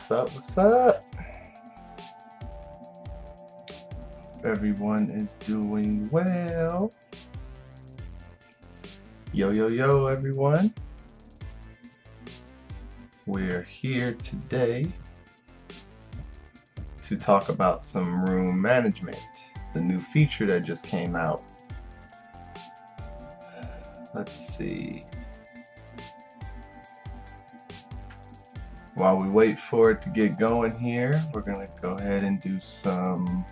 What's up? What's up? Everyone is doing well. Yo, yo, yo, everyone. We're here today to talk about some room management, the new feature that just came out. Let's see. While we wait for it to get going here, we're gonna go ahead and do some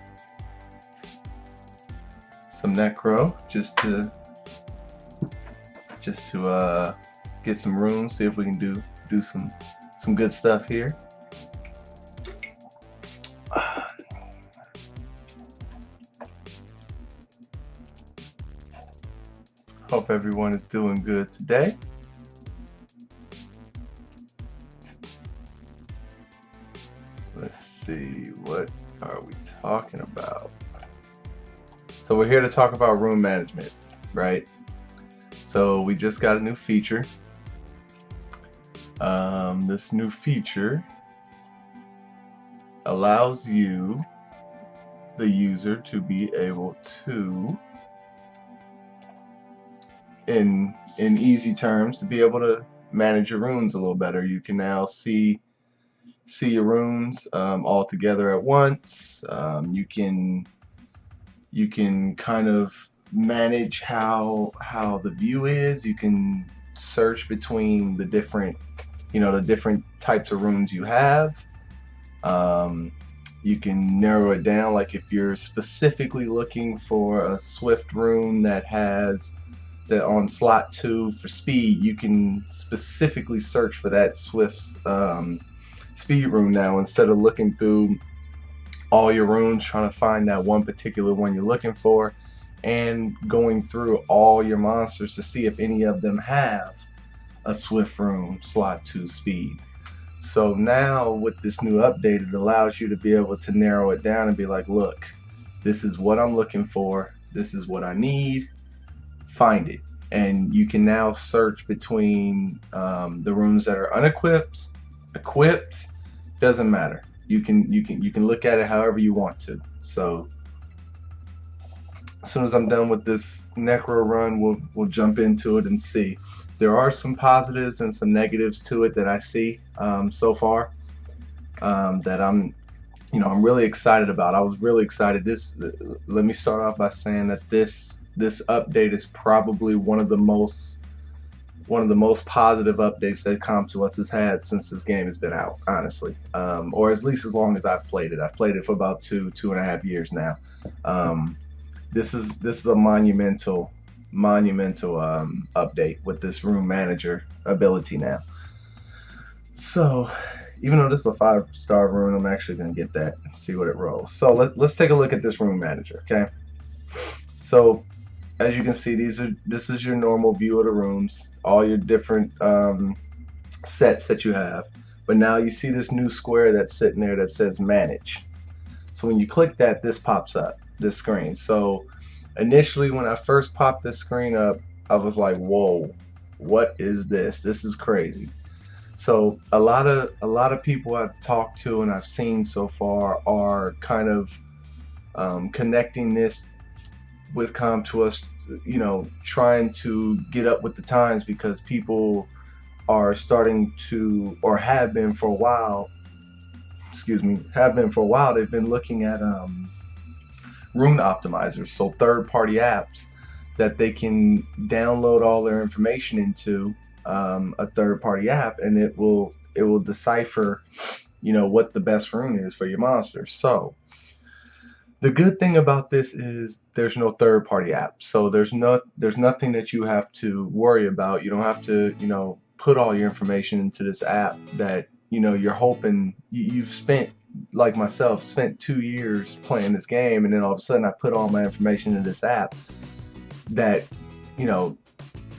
necro just to get some room, see if we can do some good stuff here. Hope everyone is doing good today. Let's see, what are we talking about? So we're here to talk about room management, right? So we just got a new feature. This new feature allows you, the user, to be able to, in easy terms, to be able to manage your runes a little better. You can now see your runes all together at once. You can kind of manage how the view is. You can search between the different types of runes you have. You can narrow it down, like if you're specifically looking for a swift rune that has that on slot 2 for speed, you can specifically search for that swift speed rune now, instead of looking through all your runes trying to find that one particular one you're looking for and going through all your monsters to see if any of them have a swift rune slot 2 speed. So now with this new update, it allows you to be able to narrow it down and be like, look, this is what I'm looking for, this is what I need, find it. And you can now search between the runes that are unequipped, equipped, doesn't matter. You can look at it however you want to. So as soon as I'm done with this necro run, we'll jump into it and see. There are some positives and some negatives to it that I see so far that I'm really excited about. I was really excited. Let me start off by saying that this update is probably one of the most positive updates that ComToUs has had since this game has been out, honestly, or at least as long as I've played it. I've played it for about two and a half years now. This is a monumental update with this room manager ability now. So even though this is a 5-star rune, I'm actually going to get that and see what it rolls. So let's take a look at this room manager, okay? So as you can see, this is your normal view of the rooms, all your different sets that you have. But now you see this new square that's sitting there that says manage. So when you click that, this pops up, this screen. So initially when I first popped this screen up, I was like, whoa, what is this? This is crazy. So a lot of people I've talked to and I've seen so far are kind of connecting this with ComToUs, trying to get up with the times, because people are starting to, or have been for a while, they've been looking at rune optimizers, so third-party apps that they can download all their information into a third-party app, and it will decipher what the best rune is for your monster. So the good thing about this is there's no third-party app, so there's nothing that you have to worry about. You don't have to put all your information into this app that you're hoping. You've spent, like myself, spent 2 years playing this game, and then all of a sudden I put all my information in this app that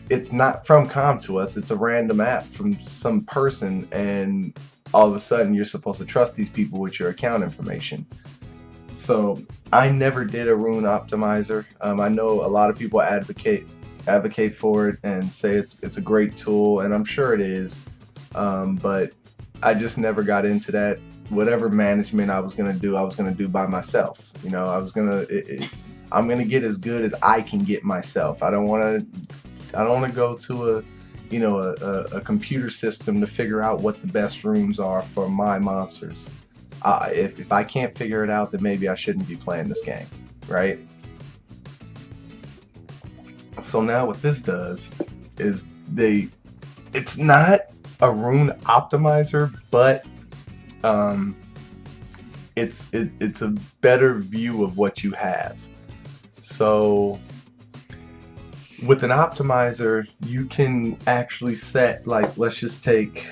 it's not from ComToUs, it's a random app from some person, and all of a sudden you're supposed to trust these people with your account information. So I never did a rune optimizer. I know a lot of people advocate for it and say it's a great tool, and I'm sure it is, but I just never got into that. Whatever management I was gonna do, I was gonna do by myself. You know, I'm gonna get as good as I can get myself. I don't want to go to a computer system to figure out what the best rooms are for my monsters. If I can't figure it out, then maybe I shouldn't be playing this game, right? So now what this does is it's not a rune optimizer, but it's a better view of what you have. So with an optimizer, you can actually set, like, let's take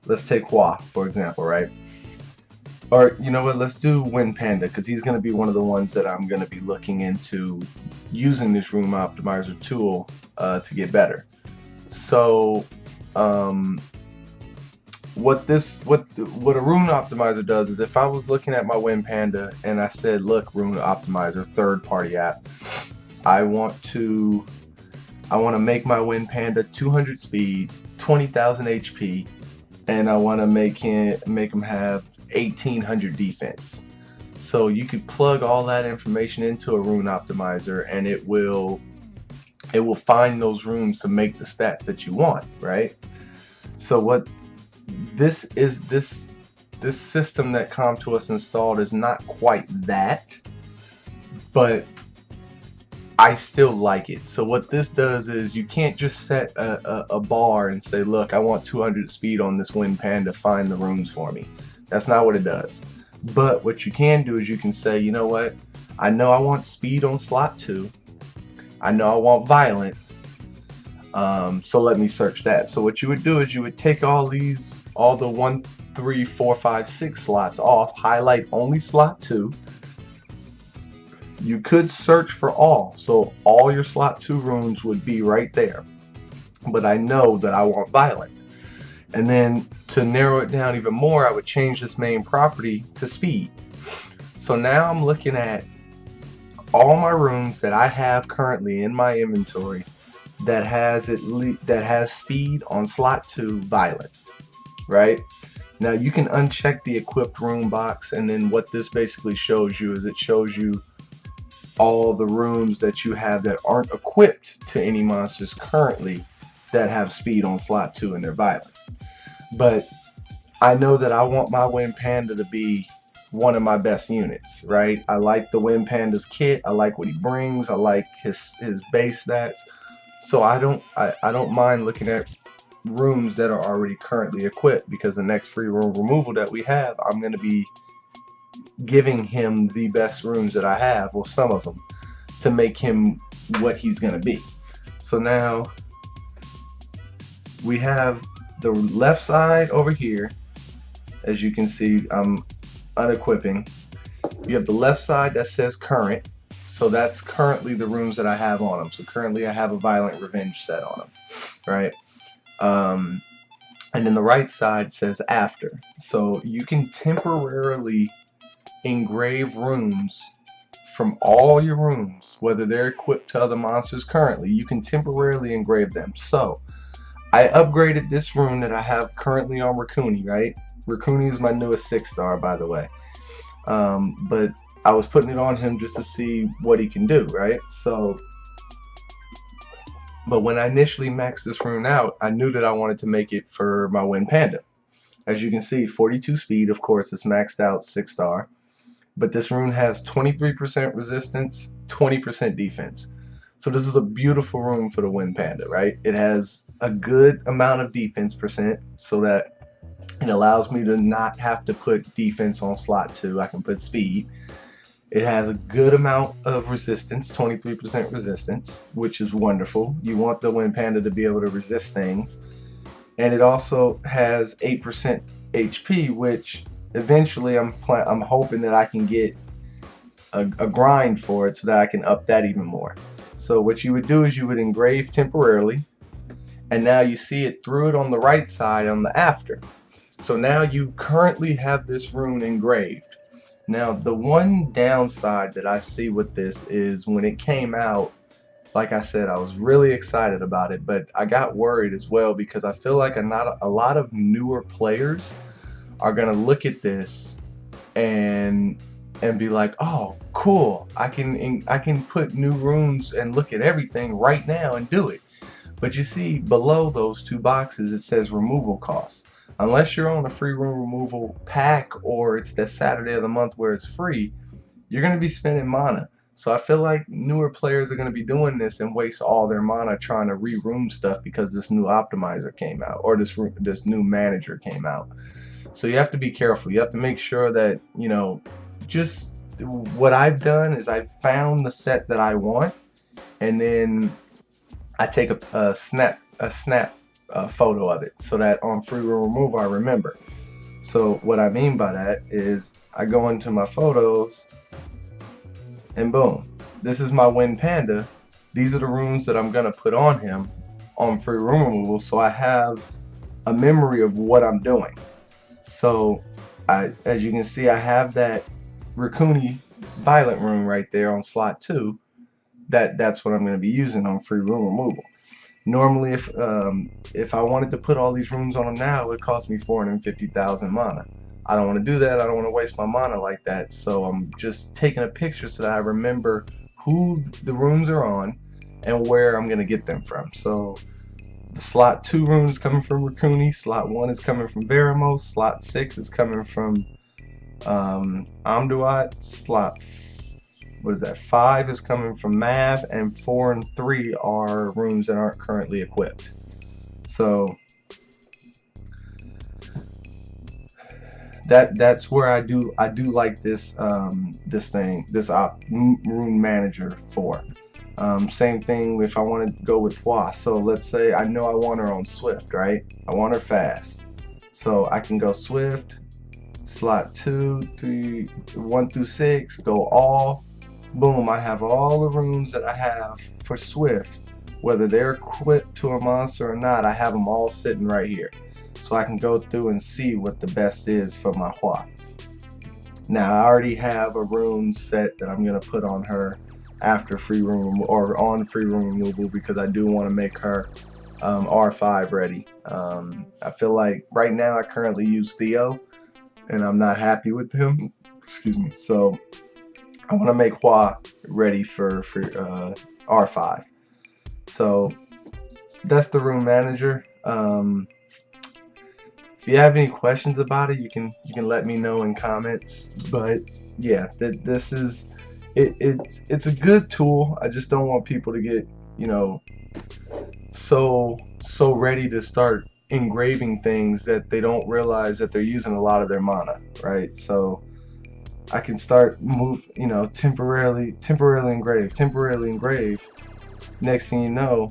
Hua, for example, right? Or you know what, let's do Wind Panda, because he's going to be one of the ones that I'm going to be looking into using this room optimizer tool to get better. So what a rune optimizer does is, if I was looking at my Wind Panda and I said, look, rune optimizer, third party app, I want to make my Wind Panda 200 speed, 20,000 HP, and I want to make him have 1800 defense. So you could plug all that information into a rune optimizer, and it will find those runes to make the stats that you want, right? So what this system that ComToUs installed is not quite that, but I still like it. So what this does is, you can't just set a bar and say, look, I want 200 speed on this Wind Panda, find the runes for me. That's not what it does. But what you can do is, you can say, you know what, I know I want speed on slot 2, I know I want violent, so let me search that. So what you would do is, you would take all the 1, 3, 4, 5, 6 slots off, highlight only slot 2. You could search for all, so all your slot 2 runes would be right there. But I know that I want violent. And then to narrow it down even more, I would change this main property to speed. So now I'm looking at all my runes that I have currently in my inventory that has speed on slot 2 violent, right? Now you can uncheck the equipped rune box, and then what this basically shows you is, it shows you all the runes that you have that aren't equipped to any monsters currently that have speed on slot 2 and they're violent. But I know that I want my Wind Panda to be one of my best units, right? I like the Wind Panda's kit, I like what he brings, I like his base stats. So I don't mind looking at runes that are already currently equipped, because the next free rune removal that we have, I'm going to be giving him the best runes that I have, or some of them, to make him what he's gonna be. So now we have the left side over here. As you can see, I'm unequipping. You have the left side that says current, so that's currently the runes that I have on him. So currently I have a Violent Revenge set on him, right? And then the right side says after. So you can temporarily engrave runes from all your runes, whether they're equipped to other monsters currently. You can temporarily engrave them. So I upgraded this rune that I have currently on Rune, right? Rune is my newest 6-star, by the way. But I was putting it on him just to see what he can do, right? So, but when I initially maxed this rune out, I knew that I wanted to make it for my Wind Panda. As you can see, 42 speed, of course, it's maxed out 6-star. But this rune has 23% resistance, 20% defense. So this is a beautiful rune for the Wind Panda, right? It has a good amount of defense percent, so that it allows me to not have to put defense on slot 2. I can put speed. It has a good amount of resistance, 23% resistance, which is wonderful. You want the Wind Panda to be able to resist things. And it also has 8% HP, which eventually I'm hoping that I can get a grind for it, so that I can up that even more. So what you would do is, you would engrave temporarily, and now you see it through it on the right side on the after. So now you currently have this rune engraved. Now the one downside that I see with this is, when it came out, like I said, I was really excited about it, but I got worried as well, because I feel like a lot of newer players are gonna look at this and be like, oh cool, I can put new runes and look at everything right now and do it. But you see below those two boxes it says removal costs. Unless you're on a free rune removal pack or it's that Saturday of the month where it's free, you're going to be spending mana. So I feel like newer players are going to be doing this and waste all their mana trying to re-room stuff because this new optimizer came out, or this new manager came out. So you have to be careful. You have to make sure that, you know, just what I've done is I've found the set that I want, and then I take a snap photo of it so that on free rune removal I remember. So what I mean by that is I go into my photos and boom, this is my Wind Panda. These are the runes that I'm gonna put on him on free rune removal, so I have a memory of what I'm doing. So as you can see, I have that Rune Violent rune right there on slot 2. That's what I'm going to be using on free rune removal. Normally, if I wanted to put all these runes on them now, it would cost me 450,000 mana. I don't want to do that. I don't want to waste my mana like that. So I'm just taking a picture so that I remember who the runes are on and where I'm going to get them from. So the slot 2 runes coming from Rune, slot 1 is coming from Veramos, slot 6 is coming from Amduat, slot 5 is coming from Mav, and 4 and 3 are runes that aren't currently equipped. So that's where I do like this rune manager for. Same thing if I want to go with Hua. So let's say I know I want her on Swift, right? I want her fast. So I can go Swift, slot 2, 3, 1 through 6, go all. Boom, I have all the runes that I have for Swift. Whether they're equipped to a monster or not, I have them all sitting right here. So I can go through and see what the best is for my Hua. Now I already have a rune set that I'm going to put on her after free rune or on free rune removal because I do want to make her R5 ready. I feel like right now I currently use Theo and I'm not happy with him. Excuse me. So I want to make Hua ready for R5. So that's the rune manager. If you have any questions about it, you can let me know in comments. But yeah, this is it's a good tool. I just don't want people to get, you know, so ready to start engraving things that they don't realize that they're using a lot of their mana, right? So I can start temporarily engrave. Next thing you know,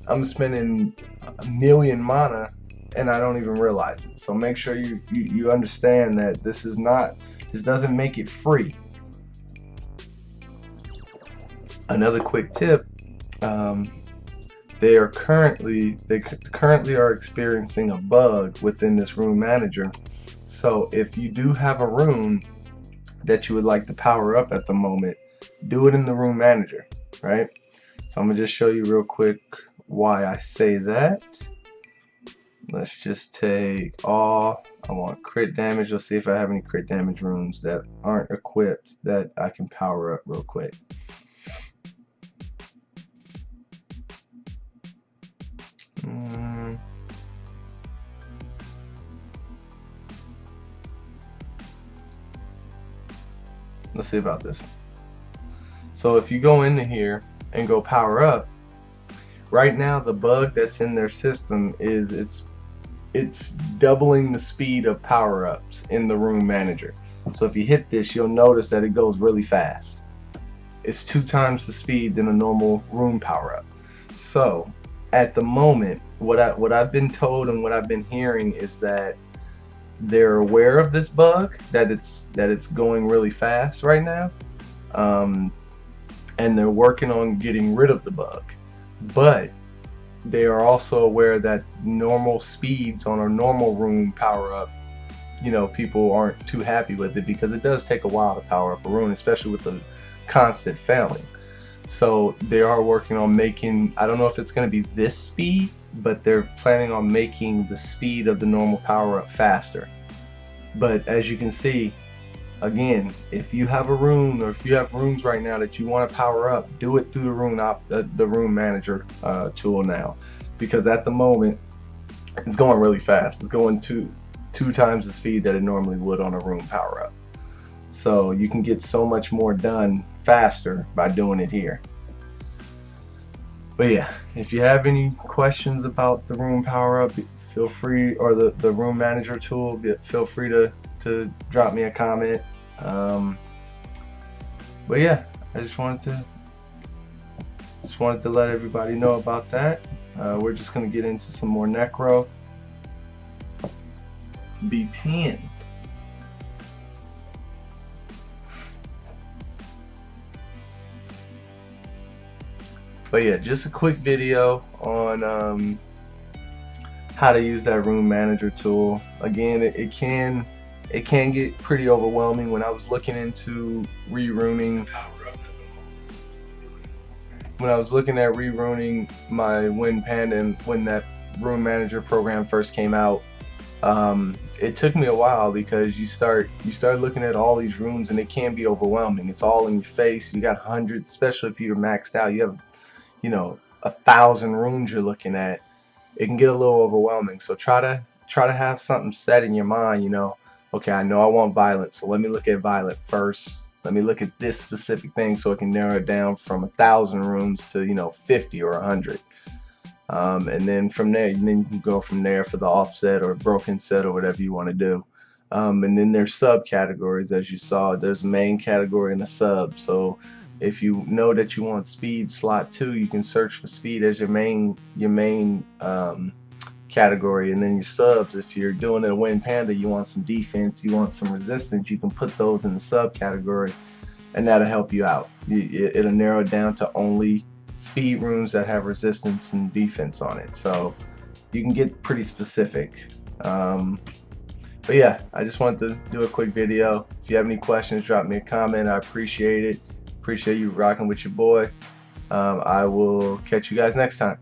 I'm spending 1,000,000 mana and I don't even realize it. So make sure you understand that this doesn't make it free. Another quick tip, they currently are experiencing a bug within this rune manager. So if you do have a rune that you would like to power up at the moment, do it in the rune manager, right? So I'm gonna just show you real quick why I say that. Let's just take all. I want crit damage. Let's see if I have any crit damage runes that aren't equipped that I can power up real quick. Let's see about this one. So if you go into here and go power up, right now the bug that's in their system is it's doubling the speed of power-ups in the rune manager. So if you hit this, you'll notice that it goes really fast. It's 2 times the speed than a normal rune power-up. So at the moment, what I've been told and what I've been hearing is that they're aware of this bug, that it's going really fast right now, and they're working on getting rid of the bug. But they are also aware that normal speeds on a normal rune power up, people aren't too happy with it because it does take a while to power up a rune, especially with the constant failing. So they are working on making, I don't know if it's going to be this speed, but they're planning on making the speed of the normal power up faster. But as you can see, again, if you have a rune, or if you have runes right now that you want to power up, do it through the rune manager tool now, because at the moment it's going really fast. It's going two times the speed that it normally would on a rune power up. So you can get so much more done faster by doing it here. But yeah, if you have any questions about the rune power up, feel free, or the rune manager tool, feel free to drop me a comment. But yeah, I just wanted to let everybody know about that. We're just gonna get into some more necro. B10. But yeah, just a quick video on how to use that rune manager tool. Again, it can get pretty overwhelming. When I was looking into re-runing, my Wind Panda, and when that rune manager program first came out, it took me a while, because you start looking at all these runes and it can be overwhelming. It's all in your face. You got hundreds, especially if you're maxed out. You have, 1,000 runes you're looking at. It can get a little overwhelming. So try to have something set in your mind. Okay, I know I want Violet, so let me look at Violet first. Let me look at this specific thing, so I can narrow it down from 1,000 runes to 50 or 100. And then from there, you can go from there for the offset or broken set or whatever you want to do. And then there's subcategories, as you saw. There's a main category and a sub. So if you know that you want speed slot 2, you can search for speed as your main category, and then your subs, if you're doing a Wind Panda, you want some defense, you want some resistance, you can put those in the subcategory, and that'll help you out. It'll narrow it down to only speed runes that have resistance and defense on it, so you can get pretty specific. But yeah, I just wanted to do a quick video. If you have any questions, drop me a comment. I appreciate it. Appreciate you rocking with your boy. I will catch you guys next time.